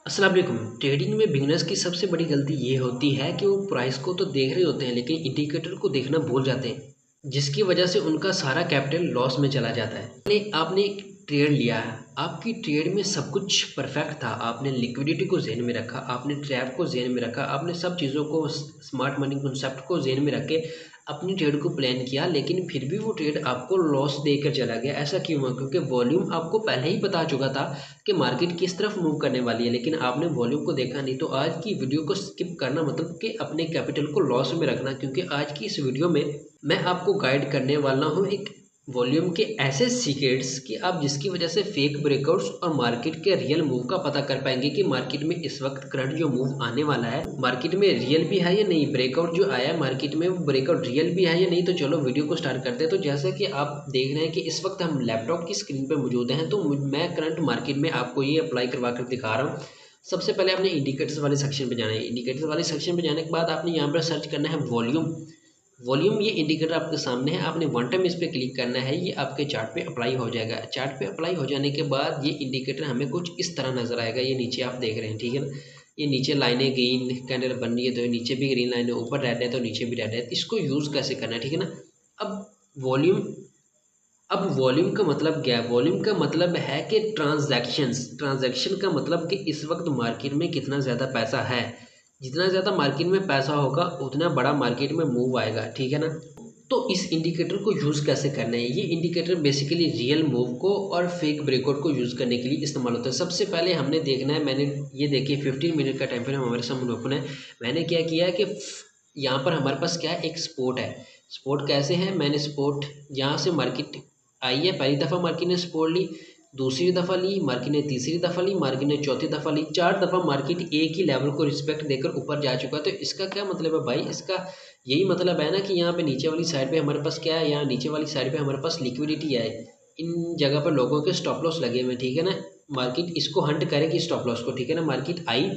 अस्सलाम वालेकुम। ट्रेडिंग में बिगिनर्स की सबसे बड़ी गलती ये होती है कि वो प्राइस को तो देख रहे होते हैं लेकिन इंडिकेटर को देखना भूल जाते हैं, जिसकी वजह से उनका सारा कैपिटल लॉस में चला जाता है। आपने एक ट्रेड लिया है, आपकी ट्रेड में सब कुछ परफेक्ट था, आपने लिक्विडिटी को ज़हन में रखा, आपने ट्रैप को ज़हन में रखा, आपने सब चीज़ों को स्मार्ट मनी कॉन्सेप्ट को ज़हन में रख के अपनी ट्रेड को प्लान किया, लेकिन फिर भी वो ट्रेड आपको लॉस देकर चला गया। ऐसा क्यों हुआ? क्योंकि वॉल्यूम आपको पहले ही पता चुका था कि मार्केट किस तरफ मूव करने वाली है, लेकिन आपने वॉल्यूम को देखा नहीं। तो आज की वीडियो को स्किप करना मतलब कि अपने कैपिटल को लॉस में रखना, क्योंकि आज की इस वीडियो में मैं आपको गाइड करने वाला हूँ एक वॉल्यूम के ऐसे सीक्रेट्स कि आप जिसकी वजह से फेक ब्रेकआउट्स और मार्केट के रियल मूव का पता कर पाएंगे कि मार्केट में इस वक्त करंट जो मूव आने वाला है मार्केट में रियल भी है या नहीं, ब्रेकआउट जो आया है मार्केट में वो ब्रेकआउट रियल भी है या नहीं। तो चलो वीडियो को स्टार्ट करते हैं। तो जैसा कि आप देख रहे हैं कि इस वक्त हम लैपटॉप की स्क्रीन पर मौजूद हैं, तो मैं करंट मार्केट में आपको ये अप्लाई करवा कर दिखा रहा हूँ। सबसे पहले आपने इंडिकेटर्स वाले सेक्शन पे जाना है। इंडिकेटर्स वाले सेक्शन पे जाने के बाद आपने यहाँ पर सर्च करना है वॉल्यूम। वॉल्यूम ये इंडिकेटर आपके सामने है, आपने वन टाइम इस पर क्लिक करना है, ये आपके चार्ट पे अप्लाई हो जाएगा। चार्ट पे अप्लाई हो जाने के बाद ये इंडिकेटर हमें कुछ इस तरह नजर आएगा। ये नीचे आप देख रहे हैं, ठीक है ना। ये नीचे लाइनें ग्रीन कैंडल बन रही है तो नीचे भी ग्रीन लाइन है, ऊपर रेड है तो नीचे भी रेड है। इसको यूज़ कैसे करना है, ठीक है ना। अब वॉल्यूम अब वॉल्यूम का मतलब क्या है? वॉल्यूम का मतलब है कि ट्रांजैक्शन का मतलब कि इस वक्त मार्केट में कितना ज़्यादा पैसा है। जितना ज़्यादा मार्केट में पैसा होगा उतना बड़ा मार्केट में मूव आएगा, ठीक है ना। तो इस इंडिकेटर को यूज़ कैसे करना है? ये इंडिकेटर बेसिकली रियल मूव को और फेक ब्रेकआउट को यूज़ करने के लिए इस्तेमाल होता है। सबसे पहले हमने देखना है, मैंने ये देखिए 15 मिनट का टाइम फ्रेम हमारे सामने ओपन है। मैंने क्या किया है कि यहाँ पर हमारे पास क्या है, एक स्पोर्ट है। स्पोर्ट कैसे है? मैंने स्पोर्ट यहाँ से मार्केट आई है, पहली दफ़ा मार्केट ने सपोर्ट ली, दूसरी दफ़ा ली मार्केट ने, तीसरी दफ़ा ली मार्केट ने, चौथी दफ़ा ली, 4 दफ़ा मार्केट एक ही लेवल को रिस्पेक्ट देकर ऊपर जा चुका है। तो इसका क्या मतलब है भाई? इसका यही मतलब है ना कि यहाँ पे नीचे वाली साइड पे हमारे पास क्या है, यहाँ नीचे वाली साइड पे हमारे पास लिक्विडिटी है। इन जगह पर लोगों के स्टॉप लॉस लगे हुए, ठीक है ना। मार्केट इसको हंट करेगी स्टॉप लॉस को, ठीक है ना। मार्केट आई,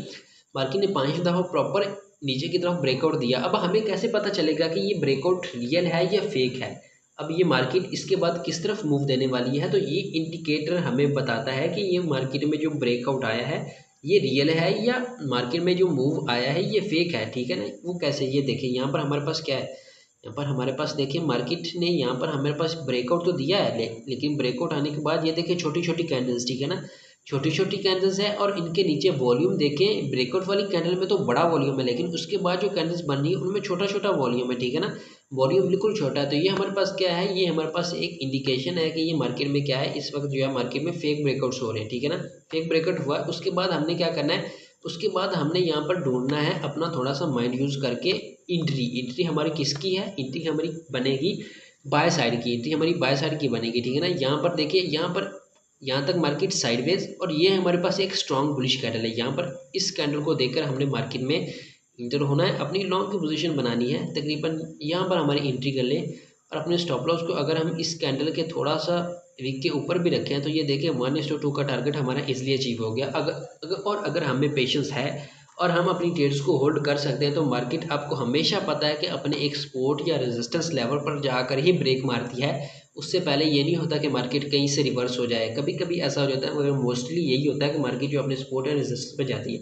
मार्केट ने 5 दफ़ा प्रॉपर नीचे की तरफ ब्रेकआउट दिया। अब हमें कैसे पता चलेगा कि ये ब्रेकआउट रियल है या फेक है? अब ये मार्केट इसके बाद किस तरफ मूव देने वाली है, तो ये इंडिकेटर हमें बताता है कि ये मार्केट में जो ब्रेकआउट आया है ये रियल है या मार्केट में जो मूव आया है ये फेक है, ठीक है ना। वो कैसे? ये देखिए यहाँ पर हमारे पास क्या है, यहाँ पर हमारे पास देखिए मार्केट ने यहाँ पर हमारे पास ब्रेकआउट तो दिया है, लेकिन ब्रेकआउट आने के बाद ये देखिए छोटी छोटी कैंडल्स, ठीक है ना। छोटी छोटी कैंडल्स है और इनके नीचे वॉल्यूम देखें, ब्रेकआउट वाली कैंडल में तो बड़ा वॉल्यूम है, लेकिन उसके बाद जो कैंडल्स बन रही है उनमें छोटा छोटा वॉल्यूम है, ठीक है ना। वॉल्यूम बिल्कुल छोटा है। तो ये हमारे पास क्या है, ये हमारे पास एक इंडिकेशन है कि ये मार्केट में क्या है, इस वक्त जो है मार्केट में फेक ब्रेकआउट्स हो रहे हैं, ठीक है ना। फेक ब्रेकआउट हुआ, उसके बाद हमने क्या करना है, उसके बाद हमने यहाँ पर ढूंढना है अपना थोड़ा सा माइंड यूज़ करके एंट्री हमारी किसकी है, एंट्री हमारी बनेगी बाय साइड की, एंट्री हमारी बाय साइड की बनेगी, ठीक है ना। यहाँ पर देखिए, यहाँ तक मार्केट साइडवेज और ये हमारे पास एक स्ट्रॉन्ग बुलिश कैंडल है। यहाँ पर इस कैंडल को देखकर हमने मार्केट में इंटर होना है, अपनी लॉन्ग की पोजीशन बनानी है। तकरीबन यहाँ पर हमारी एंट्री कर लें और अपने स्टॉप लॉस को अगर हम इस कैंडल के थोड़ा सा वीक के ऊपर भी रखें तो ये देखिए 1:2 का टारगेट हमारा इजीली अचीव हो गया। अगर हमें पेशेंस है और हम अपनी ट्रेड्स को होल्ड कर सकते हैं तो मार्केट आपको हमेशा पता है कि अपने एक सपोर्ट या रेजिस्टेंस लेवल पर जाकर ही ब्रेक मारती है। उससे पहले ये नहीं होता कि मार्केट कहीं से रिवर्स हो जाए। कभी कभी ऐसा हो जाता है मगर मोस्टली यही होता है कि मार्केट जो अपने सपोर्ट या रेजिस्टेंस पर जाती है।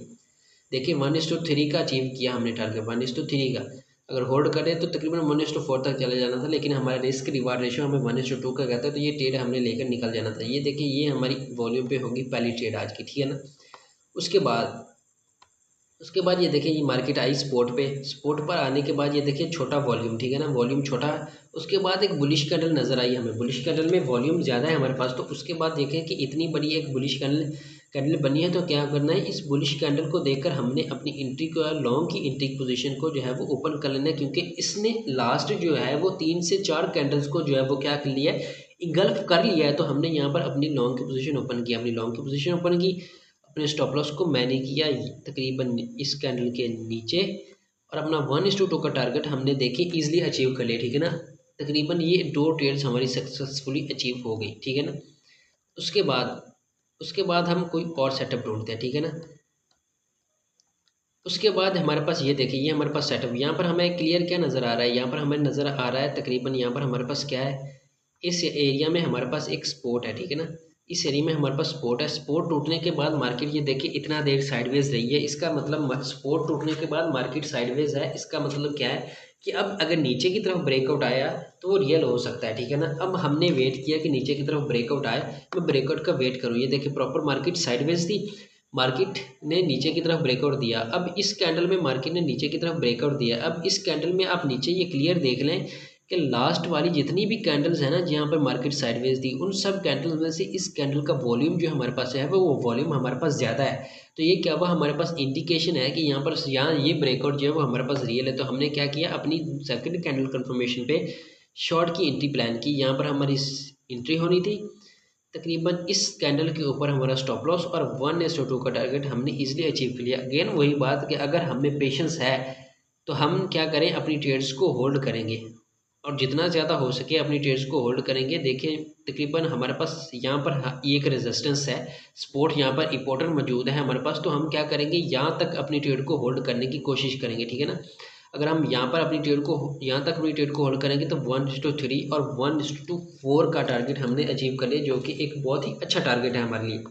देखिए 1:3 का अचीव किया हमने टारगेट, 1:3 का अगर होल्ड करें तो तकरीबन 1:4 तक चले जाना था, लेकिन हमारा रिस्क रिवार्ड रेशियो हमें 1:2 का कहता है, तो ये ट्रेड हमने लेकर निकल जाना था। ये देखिए ये हमारी वॉल्यूम पे होगी पहली ट्रेड आज की, ठीक है ना। उसके बाद ये देखिए ये मार्केट आई स्पोर्ट पे, स्पोर्ट पर आने के बाद ये देखिए छोटा वॉल्यूम, ठीक है ना, वॉल्यूम छोटा। उसके बाद एक बुलिश कैंडल नज़र आई हमें, बुलिश कैंडल में वॉल्यूम ज़्यादा है हमारे पास। तो उसके बाद देखें कि इतनी बड़ी एक बुलिश कैंडल बनी है, तो क्या करना है, इस बुलिश कैंडल को देखकर हमने अपनी एंट्री को, लॉन्ग की एंट्री पोजीशन को जो है वो ओपन कर लेना है, क्योंकि इसने लास्ट जो है वो 3 से 4 कैंडल्स को जो है वो क्या कर लिया है, इंगल्फ कर लिया है। तो हमने यहाँ पर अपनी लॉन्ग की पोजीशन ओपन की, अपनी लॉन्ग की पोजीशन ओपन की, अपने स्टॉप लॉस को मैंने किया तकरीबन इस कैंडल के नीचे और अपना 1:2 का टारगेट हमने देखे इजीली अचीव कर लिया, ठीक है ना। तकरीबन ये 2 ट्रेड्स हमारी सक्सेसफुली अचीव हो गई, ठीक है ना। उसके बाद हम कोई और सेटअप ढूंढते हैं, ठीक है ना। उसके बाद हमारे पास ये देखिए, ये हमारे पास सेटअप, यहाँ पर हमें क्लियर क्या नज़र आ रहा है, यहाँ पर हमें नज़र आ रहा है तकरीबन यहाँ पर हमारे पास क्या है, इस एरिया में हमारे पास एक स्पोर्ट है, ठीक है ना। इस एरिया में हमारे पास सपोर्ट है। सपोर्ट टूटने के बाद मार्केट ये देखिए इतना देर साइडवेज रही है, इसका मतलब सपोर्ट टूटने के बाद मार्केट साइडवेज है। इसका मतलब क्या है कि अब अगर नीचे की तरफ ब्रेकआउट आया तो वो रियल हो सकता है, ठीक है ना। अब हमने वेट किया कि नीचे की तरफ ब्रेकआउट आए, मैं ब्रेकआउट का वेट करूँ। ये देखिए प्रॉपर मार्केट साइडवेज थी, मार्केट ने नीचे की तरफ ब्रेकआउट दिया। अब इस कैंडल में मार्केट ने नीचे की तरफ ब्रेकआउट दिया। अब इस कैंडल में आप नीचे ये क्लियर देख लें कि लास्ट वाली जितनी भी कैंडल्स है ना जहाँ पर मार्केट साइडवेज थी, उन सब कैंडल्स में से इस कैंडल का वॉल्यूम जो हमारे पास है वो वॉल्यूम हमारे पास ज़्यादा है। तो ये क्या हुआ, हमारे पास इंडिकेशन है कि यहाँ ये ब्रेकआउट जो है वो हमारे पास रियल है। तो हमने क्या किया, अपनी सेकंड कैंडल कंफर्मेशन पे शॉर्ट की एंट्री प्लान की। यहाँ पर हमारी एंट्री होनी थी तकरीबन इस कैंडल के ऊपर, हमारा स्टॉप लॉस और 1:2 का टारगेट हमने इजीली अचीव कर लिया। अगेन वही बात कि अगर हमें पेशेंस है तो हम क्या करें, अपनी ट्रेड्स को होल्ड करेंगे और जितना ज़्यादा हो सके अपनी ट्रेड्स को होल्ड करेंगे। देखिए तकरीबन हमारे पास यहाँ पर एक रेजिस्टेंस है, सपोर्ट यहाँ पर इंपॉर्टेंट मौजूद है हमारे पास। तो हम क्या करेंगे, यहाँ तक अपनी ट्रेड को होल्ड करने की कोशिश करेंगे, ठीक है ना। अगर हम यहाँ पर अपनी ट्रेड को यहाँ तक अपनी ट्रेड को होल्ड करेंगे तो 1:3 और 1:4 का टारगेट हमने अचीव कर लिया, जो कि एक बहुत ही अच्छा टारगेट है हमारे लिए।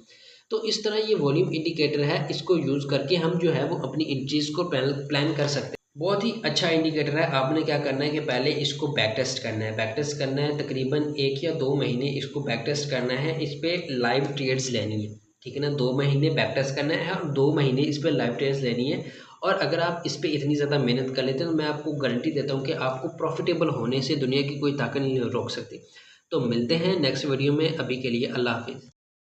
तो इस तरह ये वॉल्यूम इंडिकेटर है, इसको यूज़ करके हम जो है वो अपनी एंट्रीज को प्लान कर सकते हैं। बहुत ही अच्छा इंडिकेटर है। आपने क्या करना है कि पहले इसको बैक टेस्ट करना है। बैक टेस्ट करना है तकरीबन 1 या 2 महीने इसको बैक टेस्ट करना है। इस पर लाइव ट्रेड्स लेनी है, ठीक है ना। 2 महीने बैक टेस्ट करना है और 2 महीने इस पर लाइव ट्रेड्स लेनी है। और अगर आप इस पर इतनी ज़्यादा मेहनत कर लेते हैं तो मैं आपको गारंटी देता हूँ कि आपको प्रॉफिटेबल होने से दुनिया की कोई ताकत नहीं रोक सकती। तो मिलते हैं नेक्स्ट वीडियो में, अभी के लिए अल्लाह हाफिज़।